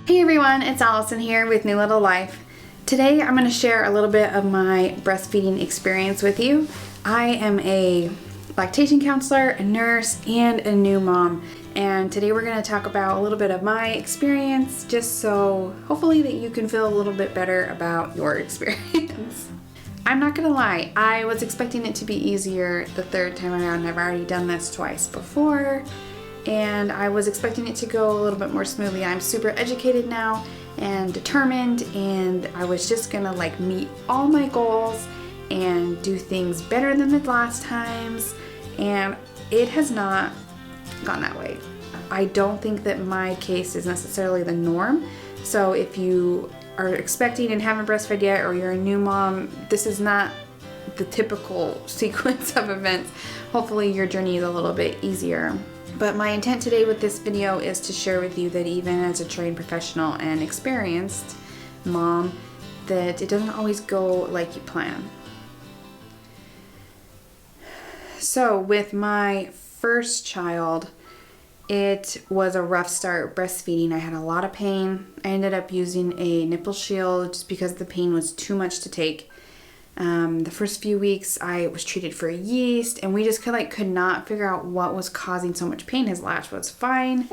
Hey everyone, it's Allison here with New Little Life. Today I'm going to share a little bit of my breastfeeding experience with you. I am a lactation counselor, a nurse, and a new mom. And today we're going to talk about a little bit of my experience, just so hopefully that you can feel a little bit better about your experience. I'm not going to lie, I was expecting it to be easier the third time around. I've already done this twice before, and I was expecting it to go a little bit more smoothly. I'm super educated now and determined, and I was just gonna meet all my goals and do things better than the last times, and it has not gone that way. I don't think that my case is necessarily the norm, so if you are expecting and haven't breastfed yet, or you're a new mom, this is not the typical sequence of events. Hopefully your journey is a little bit easier. But my intent today with this video is to share with you that even as a trained professional and experienced mom, that it doesn't always go like you plan. So with my first child, it was a rough start breastfeeding. I had a lot of pain. I ended up using a nipple shield just because the pain was too much to take. The first few weeks I was treated for yeast, and we just could not figure out what was causing so much pain. His latch was fine,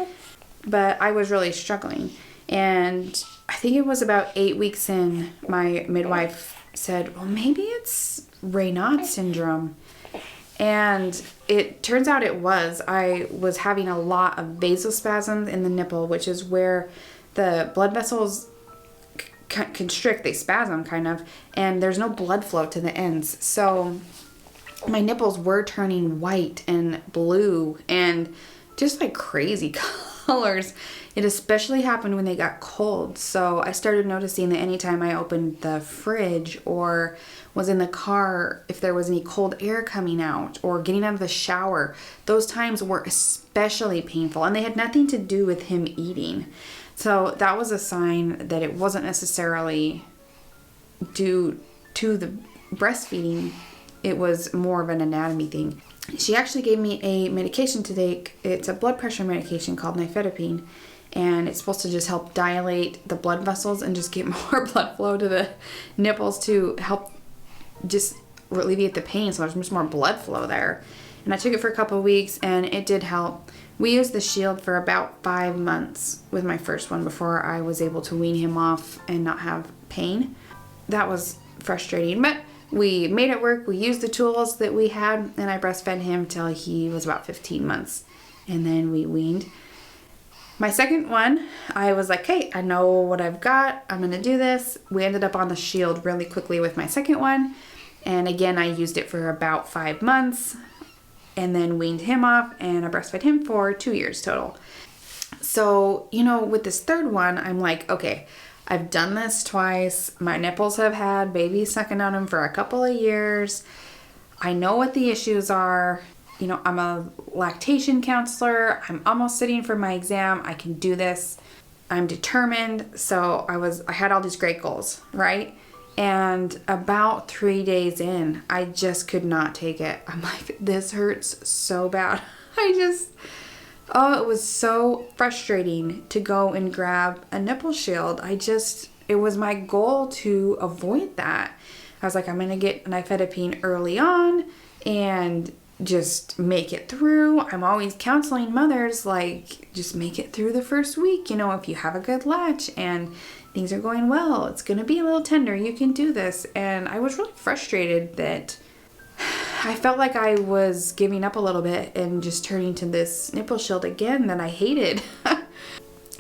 but I was really struggling. And I think it was about 8 weeks in, my midwife said, well, maybe it's Raynaud syndrome. And it turns out it was. I was having a lot of vasospasms in the nipple, which is where the blood vessels constrict, they spasm kind of, and there's no blood flow to the ends. So my nipples were turning white and blue and just crazy colors. It especially happened when they got cold. So I started noticing that anytime I opened the fridge or was in the car, if there was any cold air coming out or getting out of the shower, those times were especially painful, and they had nothing to do with him eating. So that was a sign that it wasn't necessarily due to the breastfeeding. It was more of an anatomy thing. She actually gave me a medication to take. It's a blood pressure medication called nifedipine, and it's supposed to just help dilate the blood vessels and just get more blood flow to the nipples to help just alleviate the pain, so there's just more blood flow there. And I took it for a couple of weeks, and it did help. We used the shield for about 5 months with my first one before I was able to wean him off and not have pain. That was frustrating, but we made it work. We used the tools that we had, and I breastfed him till he was about 15 months, and then we weaned. My second one, I was like, hey, I know what I've got. I'm going to do this. We ended up on the shield really quickly with my second one, and again, I used it for about 5 months. And then weaned him off, and I breastfed him for 2 years total. So, with this third one, I'm like, okay, I've done this twice. My nipples have had babies sucking on them for a couple of years. I know what the issues are. I'm a lactation counselor. I'm almost sitting for my exam. I can do this. I'm determined. So I had all these great goals, right? And about 3 days in, I just could not take it. I'm like, this hurts so bad. It was so frustrating to go and grab a nipple shield. It was my goal to avoid that. I was like, I'm going to get nifedipine early on and just make it through. I'm always counseling mothers, just make it through the first week. If you have a good latch and things are going well, it's going to be a little tender, you can do this. And I was really frustrated that I felt like I was giving up a little bit and just turning to this nipple shield again that I hated. I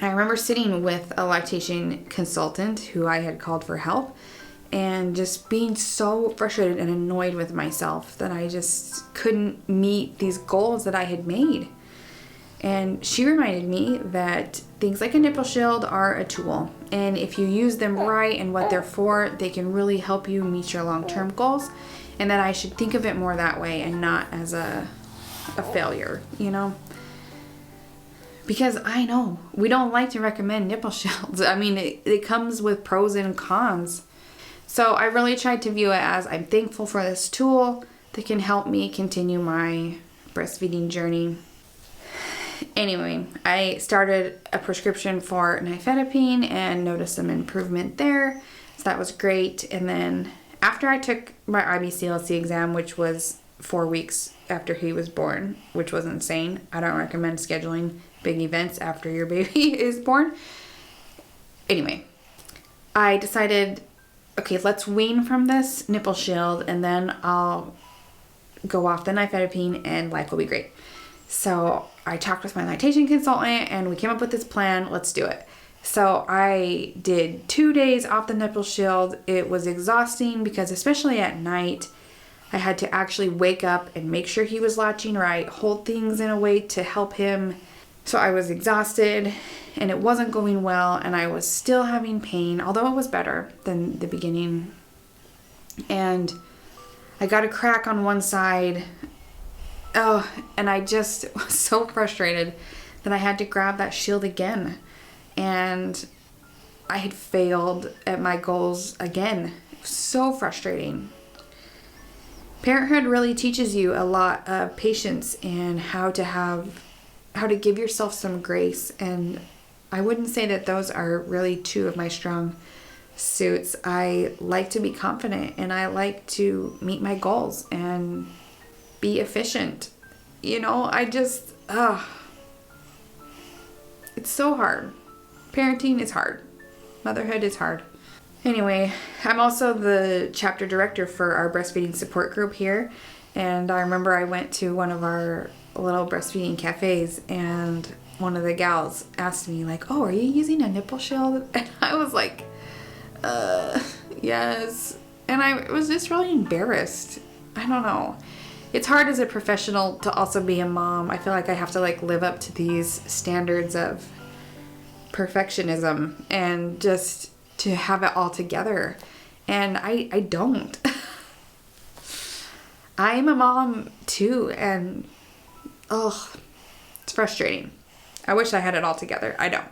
remember sitting with a lactation consultant who I had called for help and just being so frustrated and annoyed with myself that I just couldn't meet these goals that I had made. And she reminded me that things like a nipple shield are a tool. And if you use them right and what they're for, they can really help you meet your long-term goals. And that I should think of it more that way and not as a failure, Because I know we don't like to recommend nipple shields. I mean, it comes with pros and cons. So I really tried to view it as I'm thankful for this tool that can help me continue my breastfeeding journey. anyway, I started a prescription for nifedipine and noticed some improvement there. So that was great. And then after I took my IBCLC exam, which was 4 weeks after he was born, which was insane. I don't recommend scheduling big events after your baby is born. Anyway, I decided, okay, let's wean from this nipple shield and then I'll go off the nifedipine and life will be great. So I talked with my lactation consultant and we came up with this plan. Let's do it. So I did 2 days off the nipple shield. It was exhausting because especially at night, I had to actually wake up and make sure he was latching right, hold things in a way to help him. So I was exhausted and it wasn't going well and I was still having pain, although it was better than the beginning. And I got a crack on one side. Oh, and I just was so frustrated that I had to grab that shield again. And I had failed at my goals again. It was so frustrating. Parenthood really teaches you a lot of patience and how to give yourself some grace. And I wouldn't say that those are really two of my strong suits. I like to be confident and I like to meet my goals and be efficient. You know, it's so hard. Parenting is hard. Motherhood is hard. Anyway, I'm also the chapter director for our breastfeeding support group here. And I remember I went to one of our little breastfeeding cafes and one of the gals asked me like, oh, are you using a nipple shield? And I was like, yes. And I was just really embarrassed. I don't know. It's hard as a professional to also be a mom. I feel like I have to like live up to these standards of perfectionism and just to have it all together. And I don't. I am a mom too, and it's frustrating. I wish I had it all together. I don't.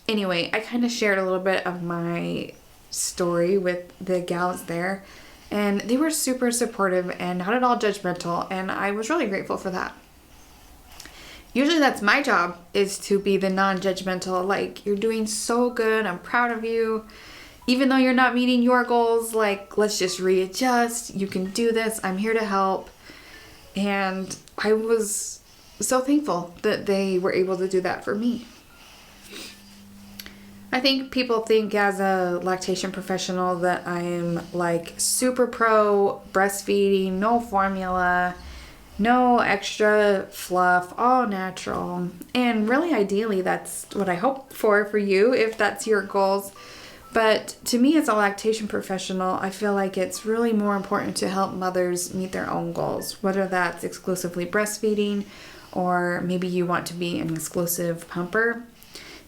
Anyway, I kind of shared a little bit of my story with the gals there, and they were super supportive and not at all judgmental, and I was really grateful for that. Usually that's my job, is to be the non-judgmental, like, you're doing so good, I'm proud of you. Even though you're not meeting your goals, like, let's just readjust, you can do this, I'm here to help. And I was so thankful that they were able to do that for me. I think people think as a lactation professional that I am like super pro breastfeeding, no formula, no extra fluff, all natural. And really ideally that's what I hope for you if that's your goals. But to me as a lactation professional, I feel like it's really more important to help mothers meet their own goals, whether that's exclusively breastfeeding or maybe you want to be an exclusive pumper.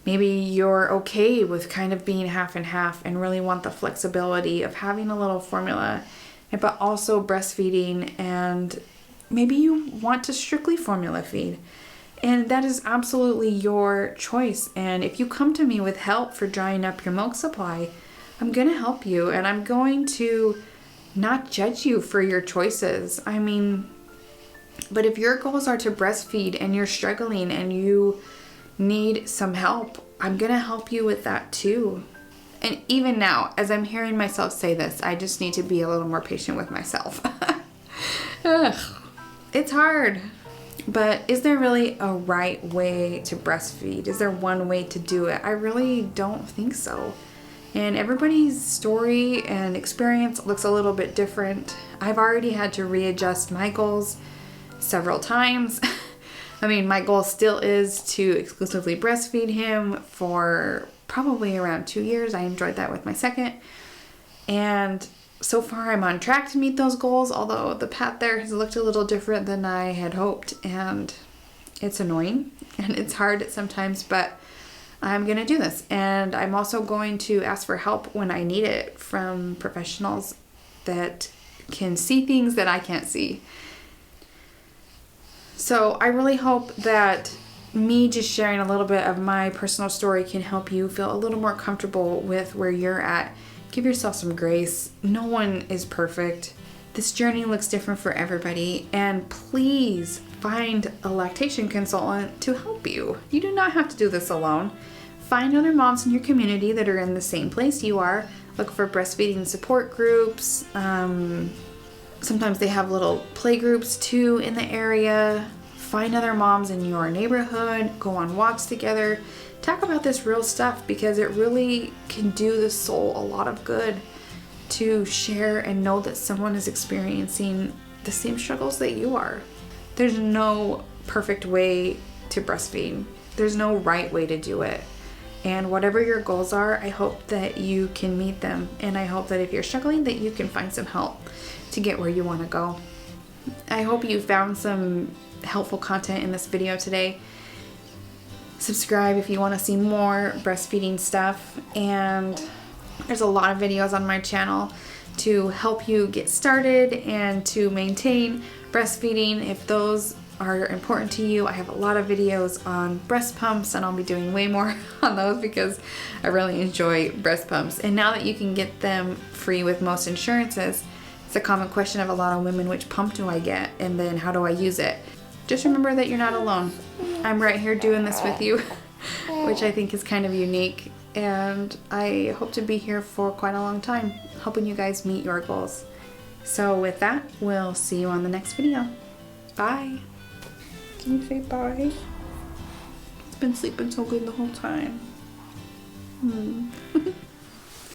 Maybe you're okay with kind of being half and half and really want the flexibility of having a little formula, but also breastfeeding, and maybe you want to strictly formula feed. And that is absolutely your choice. And if you come to me with help for drying up your milk supply, I'm going to help you and I'm going to not judge you for your choices. I mean, but if your goals are to breastfeed and you're struggling and you need some help, I'm gonna help you with that too. And even now, as I'm hearing myself say this, I just need to be a little more patient with myself. It's hard. But is there really a right way to breastfeed? Is there one way to do it? I really don't think so. And everybody's story and experience looks a little bit different. I've already had to readjust my goals several times. I mean, my goal still is to exclusively breastfeed him for probably around 2 years. I enjoyed that with my second. And so far I'm on track to meet those goals, although the path there has looked a little different than I had hoped. And it's annoying and it's hard sometimes, but I'm going to do this. And I'm also going to ask for help when I need it from professionals that can see things that I can't see. So I really hope that me just sharing a little bit of my personal story can help you feel a little more comfortable with where you're at, Give yourself some grace. No one is perfect. This journey looks different for everybody, and please find a lactation consultant to help you. You do not have to do this alone. Find other moms in your community that are in the same place you are. Look for breastfeeding support groups. Sometimes they have little play groups too in the area. Find other moms in your neighborhood. Go on walks together. Talk about this real stuff, because it really can do the soul a lot of good to share and know that someone is experiencing the same struggles that you are. There's no perfect way to breastfeed. There's no right way to do it. And whatever your goals are, I hope that you can meet them. And I hope that if you're struggling, that you can find some help to get where you want to go. I hope you found some helpful content in this video today. Subscribe if you want to see more breastfeeding stuff. And there's a lot of videos on my channel to help you get started and to maintain breastfeeding. If those are important to you, I have a lot of videos on breast pumps, and I'll be doing way more on those because I really enjoy breast pumps. And now that you can get them free with most insurances, it's a common question of a lot of women: which pump do I get, and then how do I use it? Just remember that you're not alone. I'm right here doing this with you, which I think is kind of unique. And I hope to be here for quite a long time, helping you guys meet your goals. So with that, we'll see you on the next video. Bye. Can you say bye? It's been sleeping so good the whole time.